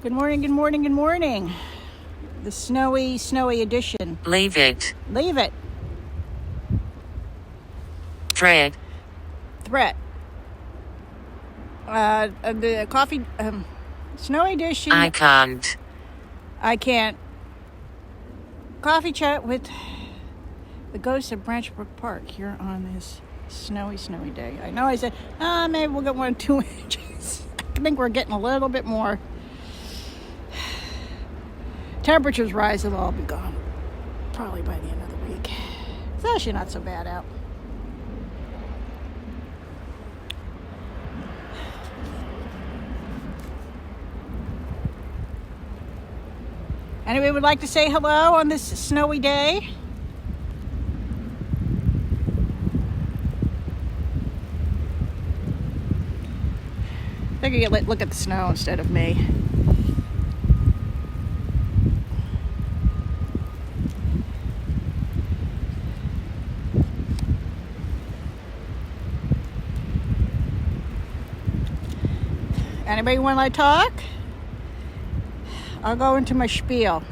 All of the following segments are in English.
Good morning, good morning, good morning. The snowy edition. Leave it. Leave it. Threat. The coffee, snowy edition. I can't. Coffee chat with the ghosts of Brook Park here on this snowy day. I know I said, maybe we'll get 1 or 2 inches. I think we're getting a little bit more. Temperatures rise, it'll all be gone probably by the end of the week. It's actually not so bad out. Anybody would like to say hello on this snowy day? I think you look at the snow instead of me. Anybody want to talk? I'll go into my spiel.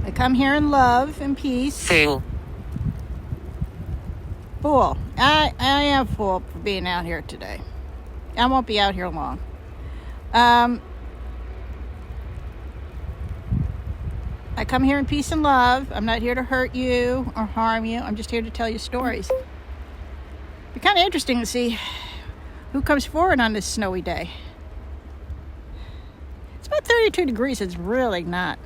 I come here in love and peace. Fool. I am full for being out here today. I won't be out here long. I come here in peace and love. I'm not here to hurt you or harm you. I'm just here to tell you stories. It's kind of interesting to see who comes forward on this snowy day. It's about 32 degrees. It's really not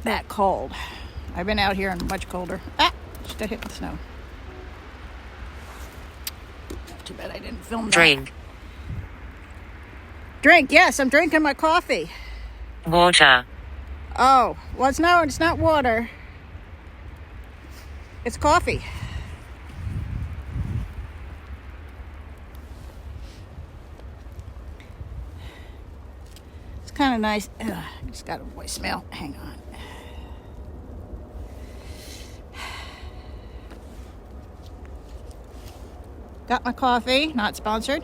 that cold. I've been out here and much colder. Just got hit with snow. Too bad I didn't film that. Drink, yes, I'm drinking my coffee. Water. Oh, well, it's not water. It's coffee. It's kind of nice. I just got a voicemail. Hang on. Got my coffee, not sponsored.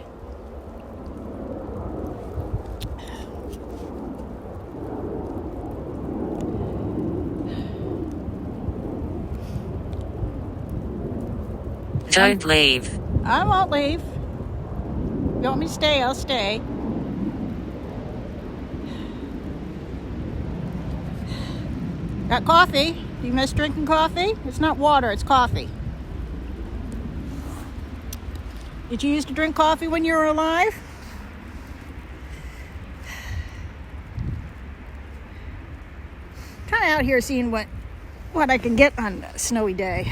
Don't leave. I won't leave. You want me to stay? I'll stay. Got coffee. You miss drinking coffee? It's not water, it's coffee. Did you used to drink coffee when you were alive? Kind of out here seeing what I can get on a snowy day.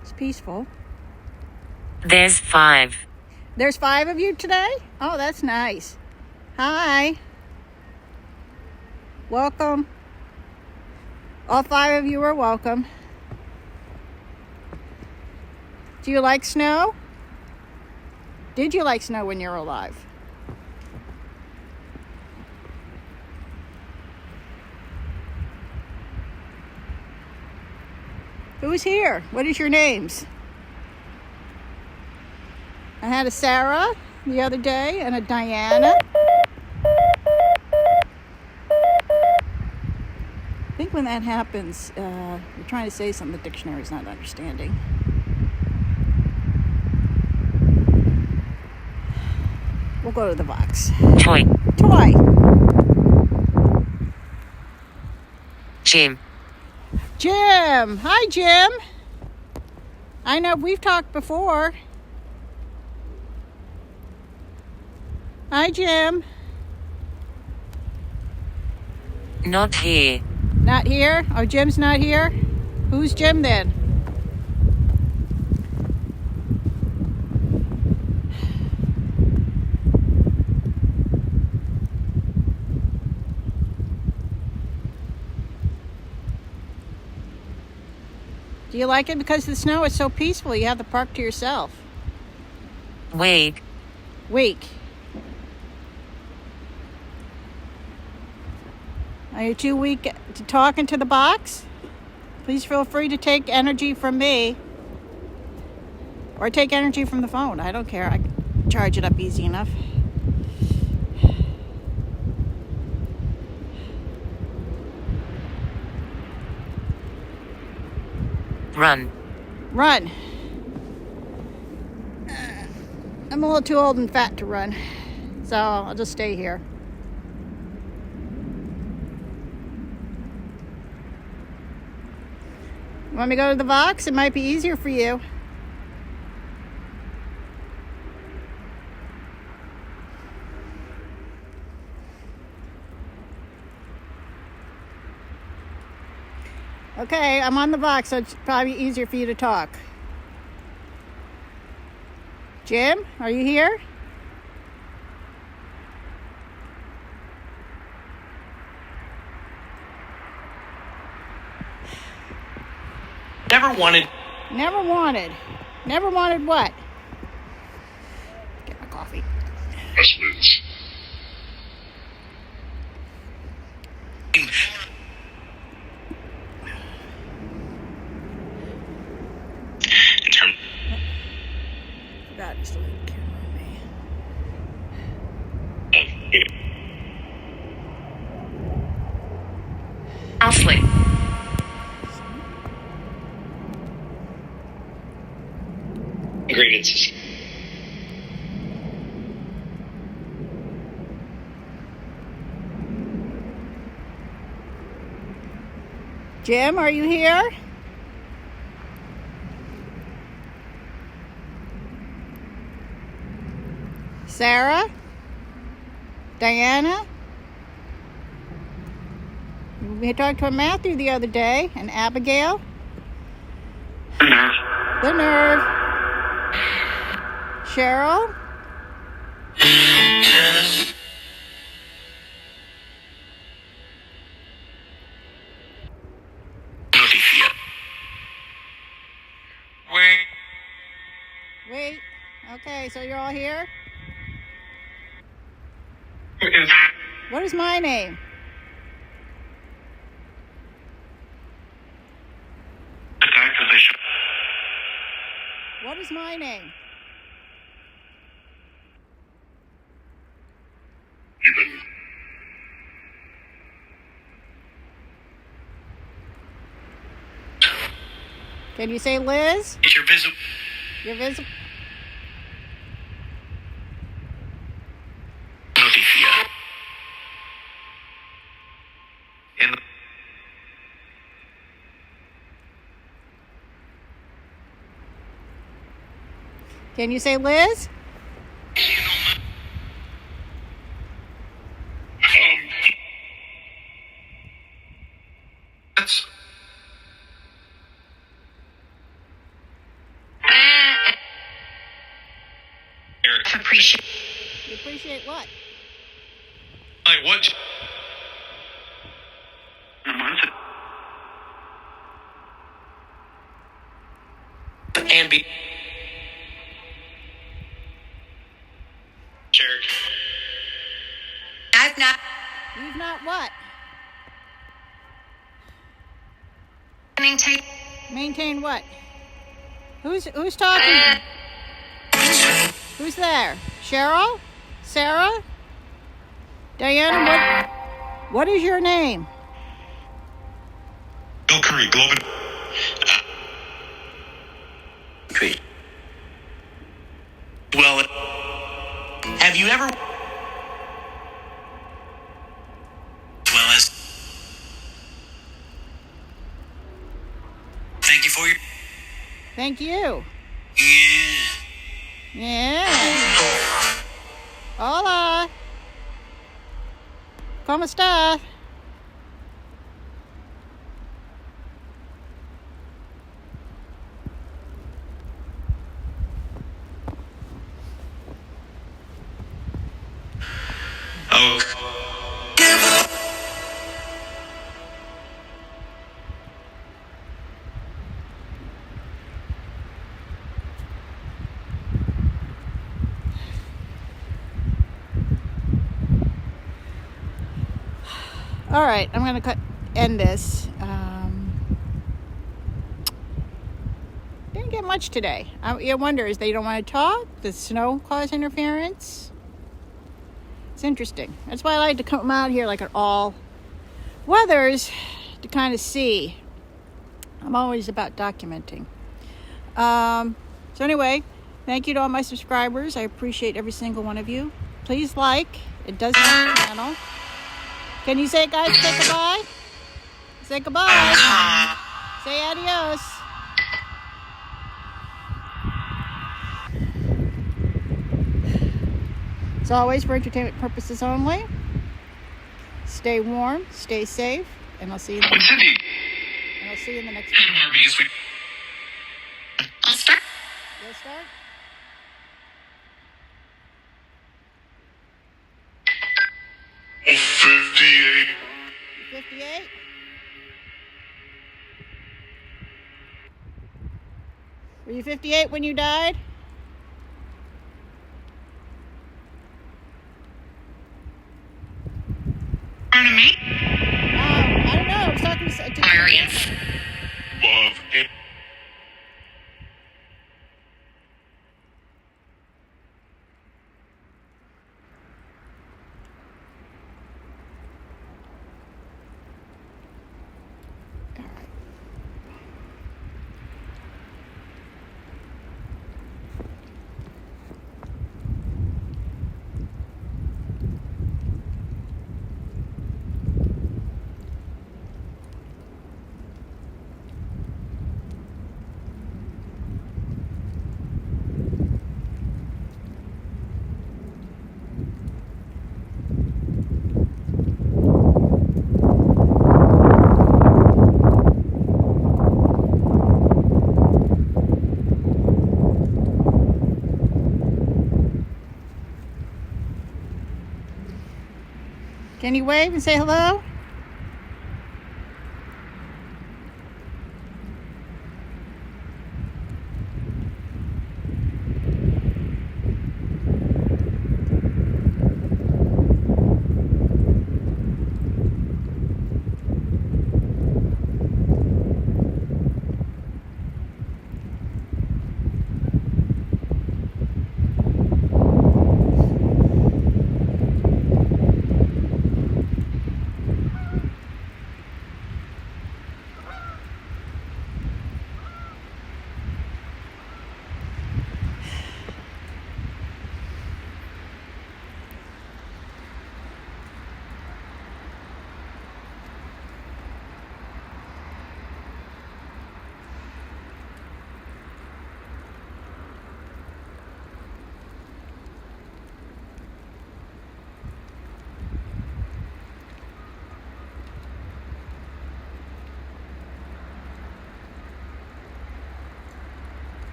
It's peaceful. There's 5. There's 5 of you today? Oh, that's nice. Hi. Welcome. All 5 of you are welcome. Do you like snow? Did you like snow when you were alive? Who's here? What is your names? I had a Sarah the other day and a Diana. I think when that happens, you're trying to say something the dictionary's not understanding. We'll go to the box. Toy. Jim. Hi, Jim. I know we've talked before. Hi, Jim. Not here. Not here? Oh, Jim's not here? Who's Jim then? Do you like it because the snow is so peaceful? You have the park to yourself. Weak. Are you too weak to talk into the box? Please feel free to take energy from me. Or take energy from the phone. I don't care. I can charge it up easy enough. Run. Run. I'm a little too old and fat to run. So I'll just stay here. You want me to go to the box? It might be easier for you. Okay, I'm on the box, so it's probably easier for you to talk. Jim, are you here? Never wanted. Never wanted. Never wanted what? Get my coffee. Husbands. In terms. Forgot to delete the camera on me. I'll sleep. Ingredients. Jim, are you here? Sarah? Diana? We talked to Matthew the other day, and Abigail. The nerve. Cheryl? Wait. Okay, so you're all here? What is my name? What is my name? Can you say Liz? You're visible. You're visible. Can you say Liz? That's. Appreciate. You appreciate what? Like what? And be. Jerk. I've not. You've not what? Maintain what? Who's talking? Who's there? Cheryl? Sarah? Diana, what is your name? Bill Curry, Global. Well, have you ever? Well as. Thank you for your. Thank you. Yeah. Yeah. Hola. ¿Cómo está? Oh. All right, I'm going to end this. Didn't get much today. I wonder, is they don't want to talk? Does snow cause interference? It's interesting. That's why I like to come out here like at all weathers to kind of see. I'm always about documenting. So anyway, thank you to all my subscribers. I appreciate every single one of you. Please like. It does help the channel. Can you say, guys, say goodbye? Say goodbye. Say adios. As always, for entertainment purposes only. Stay warm, stay safe, and I'll see you in the next video. I'll start. You'll start? 58. 58? Were you 58 when you died? Pardon me? I don't know. I was talking to Fire inf. Love and Can you wave and say hello?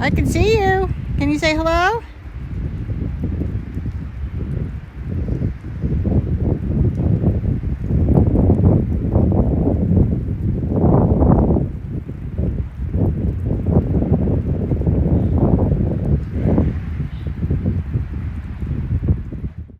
I can see you. Can you say hello?